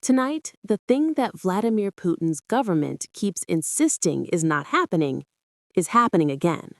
Tonight, the thing that Vladimir Putin's government keeps insisting is not happening is happening again.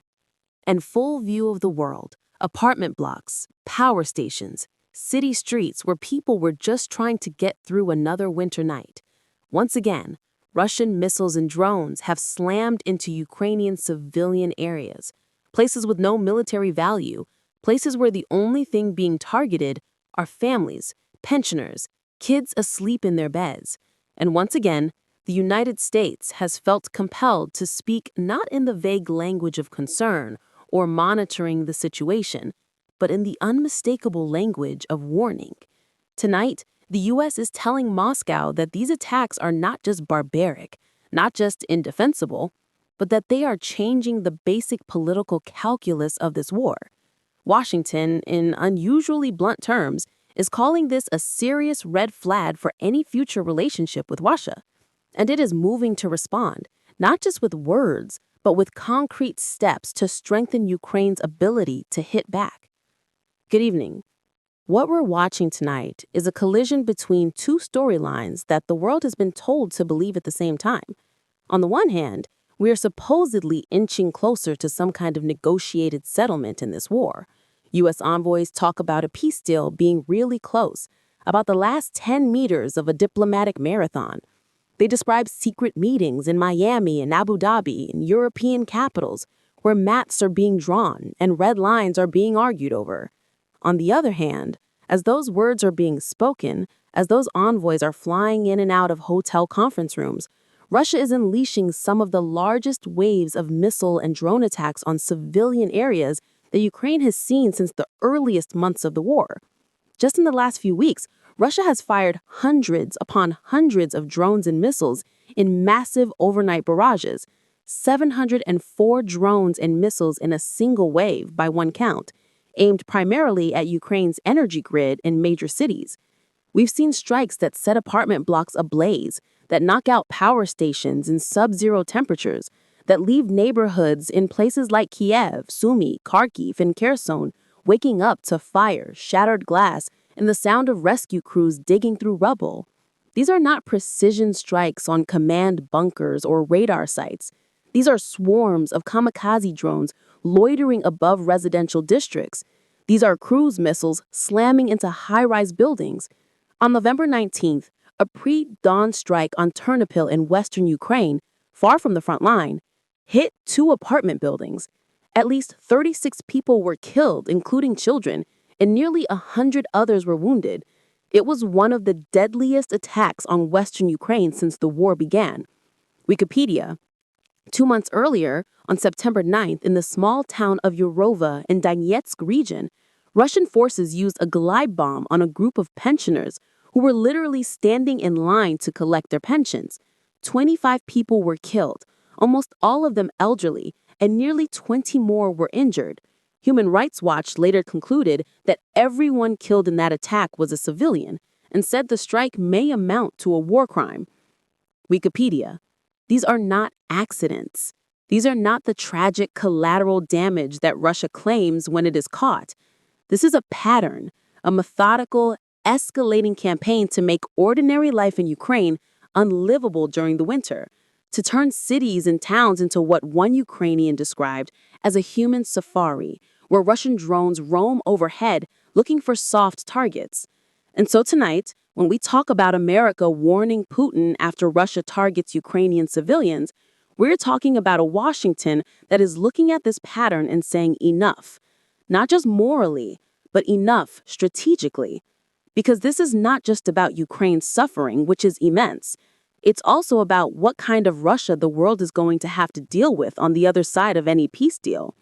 And full view of the world, apartment blocks, power stations, city streets where people were just trying to get through another winter night. Once again, Russian missiles and drones have slammed into Ukrainian civilian areas, places with no military value, places where the only thing being targeted are families, pensioners, kids asleep in their beds. And once again, the United States has felt compelled to speak not in the vague language of concern or monitoring the situation, but in the unmistakable language of warning. Tonight, the U.S. is telling Moscow that these attacks are not just barbaric, not just indefensible, but that they are changing the basic political calculus of this war. Washington, in unusually blunt terms, is calling this a serious red flag for any future relationship with Russia. And it is moving to respond, not just with words, but with concrete steps to strengthen Ukraine's ability to hit back. Good evening. What we're watching tonight is a collision between two storylines that the world has been told to believe at the same time. On the one hand, we are supposedly inching closer to some kind of negotiated settlement in this war. U.S. envoys talk about a peace deal being really close, about the last 10 meters of a diplomatic marathon. They describe secret meetings in Miami and Abu Dhabi and European capitals where maps are being drawn and red lines are being argued over. On the other hand, as those words are being spoken, as those envoys are flying in and out of hotel conference rooms, Russia is unleashing some of the largest waves of missile and drone attacks on civilian areas that Ukraine has seen since the earliest months of the war. Just in the last few weeks, Russia has fired hundreds upon hundreds of drones and missiles in massive overnight barrages, 704 drones and missiles in a single wave by one count, aimed primarily at Ukraine's energy grid in major cities. We've seen strikes that set apartment blocks ablaze, that knock out power stations in sub-zero temperatures, that leave neighborhoods in places like Kiev, Sumy, Kharkiv, and Kherson waking up to fire, shattered glass, and the sound of rescue crews digging through rubble. These are not precision strikes on command bunkers or radar sites. These are swarms of kamikaze drones loitering above residential districts. These are cruise missiles slamming into high-rise buildings. On November 19th, a pre-dawn strike on Ternopil in western Ukraine, far from the front line, hit two apartment buildings. At least 36 people were killed, including children, and nearly 100 others were wounded. It was one of the deadliest attacks on western Ukraine since the war began. Wikipedia. 2 months earlier, on September 9th, in the small town of Urova in Donetsk region, Russian forces used a glide bomb on a group of pensioners who were literally standing in line to collect their pensions. 25 people were killed, almost all of them elderly, and nearly 20 more were injured. Human Rights Watch later concluded that everyone killed in that attack was a civilian and said the strike may amount to a war crime. Wikipedia. These are not accidents. These are not the tragic collateral damage that Russia claims when it is caught. This is a pattern, a methodical, escalating campaign to make ordinary life in Ukraine unlivable during the winter, to turn cities and towns into what one Ukrainian described as a human safari, where Russian drones roam overhead looking for soft targets. And so tonight, when we talk about America warning Putin after Russia targets Ukrainian civilians, we're talking about a Washington that is looking at this pattern and saying enough, not just morally, but enough strategically. Because this is not just about Ukraine's suffering, which is immense. It's also about what kind of Russia the world is going to have to deal with on the other side of any peace deal.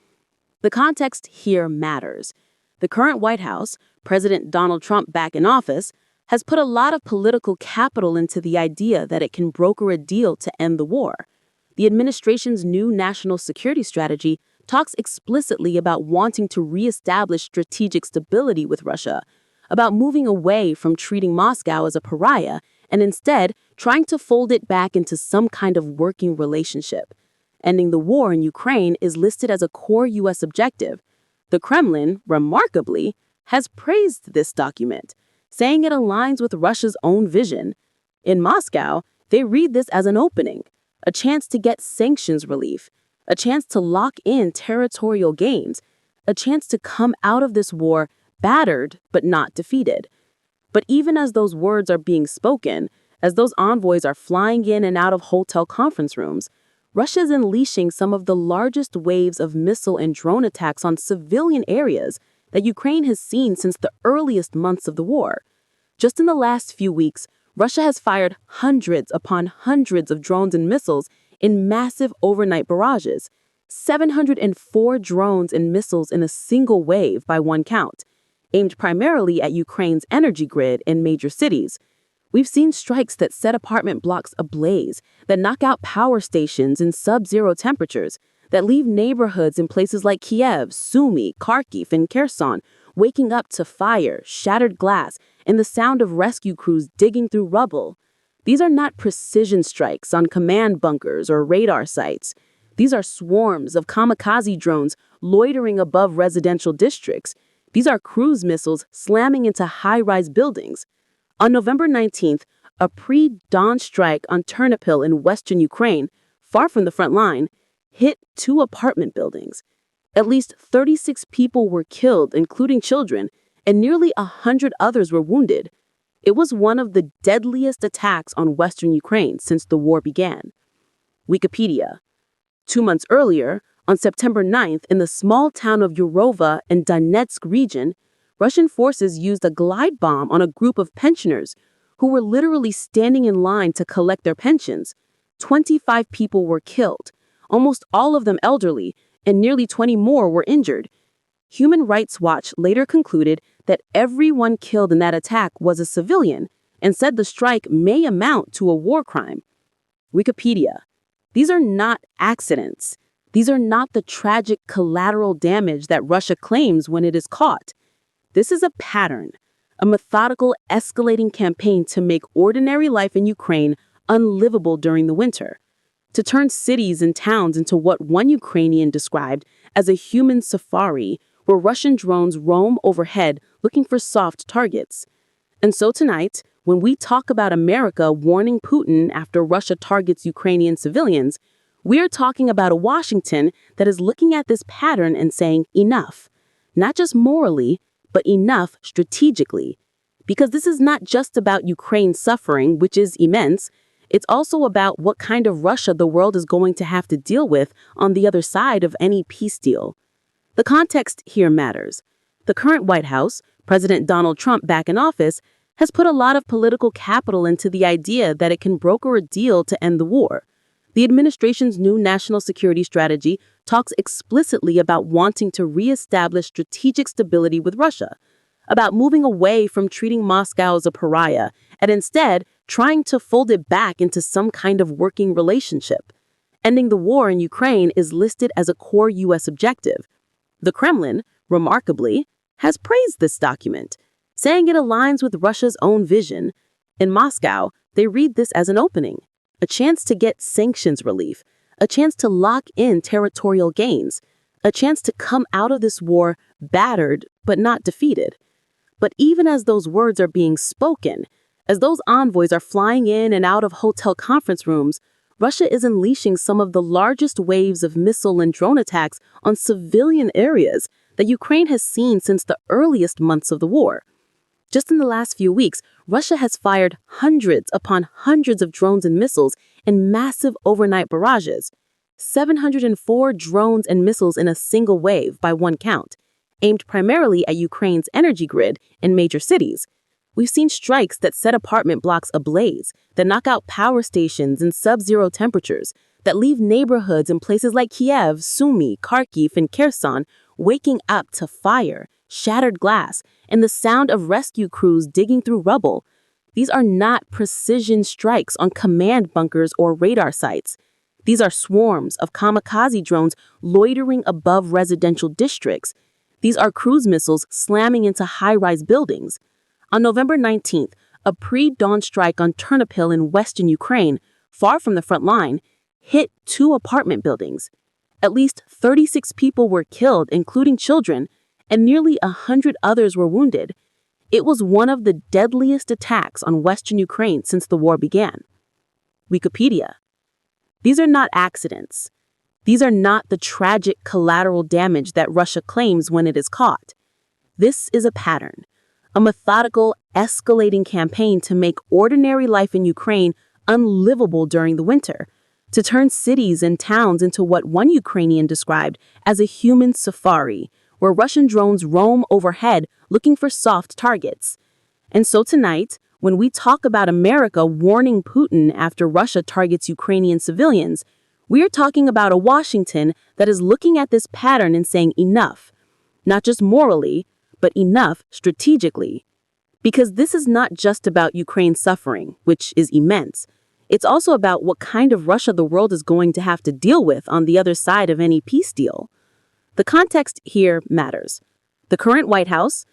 The context here matters. The current White House, President Donald Trump back in office, has put a lot of political capital into the idea that it can broker a deal to end the war. The administration's new national security strategy talks explicitly about wanting to reestablish strategic stability with Russia, about moving away from treating Moscow as a pariah and instead trying to fold it back into some kind of working relationship. Ending the war in Ukraine is listed as a core U.S. objective. The Kremlin, remarkably, has praised this document, saying it aligns with Russia's own vision. In Moscow, they read this as an opening, a chance to get sanctions relief, a chance to lock in territorial gains, a chance to come out of this war battered but not defeated. But even as those words are being spoken, as those envoys are flying in and out of hotel conference rooms, Russia is unleashing some of the largest waves of missile and drone attacks on civilian areas that Ukraine has seen since the earliest months of the war. Just in the last few weeks, Russia has fired hundreds upon hundreds of drones and missiles in massive overnight barrages, 704 drones and missiles in a single wave by one count, aimed primarily at Ukraine's energy grid in major cities. We've seen strikes that set apartment blocks ablaze, that knock out power stations in sub-zero temperatures, that leave neighborhoods in places like Kiev, Sumy, Kharkiv, and Kherson waking up to fire, shattered glass, and the sound of rescue crews digging through rubble. These are not precision strikes on command bunkers or radar sites. These are swarms of kamikaze drones loitering above residential districts. These are cruise missiles slamming into high-rise buildings. On November 19th, a pre-dawn strike on Ternopil in western Ukraine, far from the front line, hit 2 apartment buildings. At least 36 people were killed, including children, and nearly 100 others were wounded. It was one of the deadliest attacks on western Ukraine since the war began. Wikipedia. 2 months earlier, on September 9th, in the small town of Urova in Donetsk region, Russian forces used a glide bomb on a group of pensioners who were literally standing in line to collect their pensions. 25 people were killed, almost all of them elderly, and nearly 20 more were injured. Human Rights Watch later concluded that everyone killed in that attack was a civilian and said the strike may amount to a war crime. Wikipedia. These are not accidents. These are not the tragic collateral damage that Russia claims when it is caught. This is a pattern, a methodical, escalating campaign to make ordinary life in Ukraine unlivable during the winter, to turn cities and towns into what one Ukrainian described as a human safari where Russian drones roam overhead looking for soft targets. And so tonight, when we talk about America warning Putin after Russia targets Ukrainian civilians, we're talking about a Washington that is looking at this pattern and saying enough, not just morally, but enough strategically. Because this is not just about Ukraine's suffering, which is immense. It's also about what kind of Russia the world is going to have to deal with on the other side of any peace deal. The context here matters. The current White House, President Donald Trump back in office, has put a lot of political capital into the idea that it can broker a deal to end the war. The administration's new national security strategy talks explicitly about wanting to reestablish strategic stability with Russia, about moving away from treating Moscow as a pariah, and instead trying to fold it back into some kind of working relationship. Ending the war in Ukraine is listed as a core U.S. objective. The Kremlin, remarkably, has praised this document, saying it aligns with Russia's own vision. In Moscow, they read this as an opening, a chance to get sanctions relief, a chance to lock in territorial gains, a chance to come out of this war battered but not defeated. But even as those words are being spoken, as those envoys are flying in and out of hotel conference rooms, Russia is unleashing some of the largest waves of missile and drone attacks on civilian areas that Ukraine has seen since the earliest months of the war. Just in the last few weeks, Russia has fired hundreds upon hundreds of drones and missiles in massive overnight barrages, 704 drones and missiles in a single wave by one count, aimed primarily at Ukraine's energy grid in major cities. We've seen strikes that set apartment blocks ablaze, that knock out power stations in sub-zero temperatures, that leave neighborhoods in places like Kiev, Sumy, Kharkiv, and Kherson waking up to fire, shattered glass, and the sound of rescue crews digging through rubble. These are not precision strikes on command bunkers or radar sites. These are swarms of kamikaze drones loitering above residential districts. These are cruise missiles slamming into high-rise buildings. On November 19th, a pre-dawn strike on Ternopil in western Ukraine, far from the front line, hit 2 apartment buildings. At least 36 people were killed, including children, and nearly 100 others were wounded. It was one of the deadliest attacks on Western Ukraine since the war began. Wikipedia. These are not accidents. These are not the tragic collateral damage that Russia claims when it is caught. This is a pattern, a methodical, escalating campaign to make ordinary life in Ukraine unlivable during the winter, to turn cities and towns into what one Ukrainian described as a human safari, where Russian drones roam overhead looking for soft targets. And so tonight, when we talk about America warning Putin after Russia targets Ukrainian civilians, we are talking about a Washington that is looking at this pattern and saying enough, not just morally, but enough strategically. Because this is not just about Ukraine's suffering, which is immense. It's also about what kind of Russia the world is going to have to deal with on the other side of any peace deal. The context here matters. The current White House,